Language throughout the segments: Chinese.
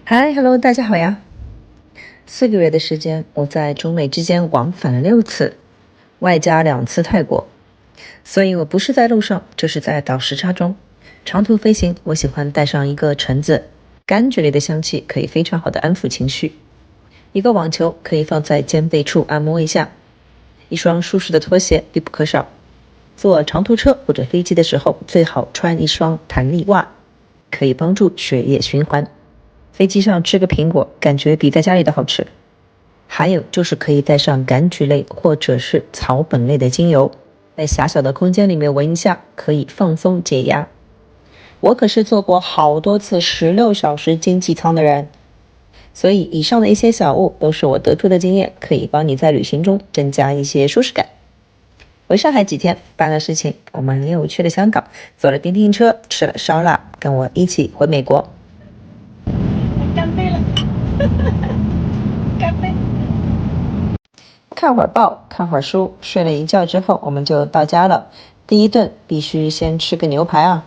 嗨，Hello，大家好呀。4个月的时间，我在中美之间往返了6次，外加2次泰国，所以我不是在路上，就是在倒时差中。长途飞行，我喜欢带上一个橙子，柑橘类的香气可以非常好的安抚情绪。一个网球可以放在肩背处按摩一下，一双舒适的拖鞋必不可少。坐长途车或者飞机的时候，最好穿一双弹力袜，可以帮助血液循环。飞机上吃个苹果，感觉比在家里的好吃。还有就是可以带上柑橘类或者是草本类的精油，在狭小的空间里面闻一下，可以放松解压。我可是做过好多次16小时经济舱的人，所以以上的一些小物都是我得出的经验，可以帮你在旅行中增加一些舒适感。回上海几天，办了事情，我们又去了香港，坐了电瓶车，吃了烧腊，跟我一起回美国。干杯了，干杯！看会儿报，看会儿书，睡了一觉之后，我们就到家了。第一顿必须先吃个牛排啊！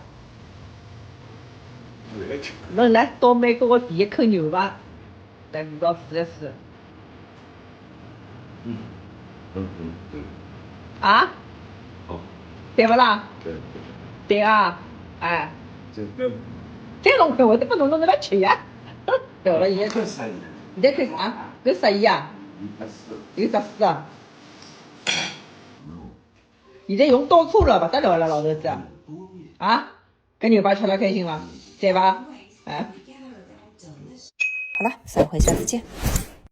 侬来到美国的第一口牛排，来味道试一试。啊？好，对不啦？对，对啊，哎，再弄块我都不弄那么吃呀。对了，现在这啥？你在看啥？这11啊？有14啊？现在用倒车了，不得了了，老头子。啊？跟牛排吃了开心吗？对吧？哎。好了，散会，下次见。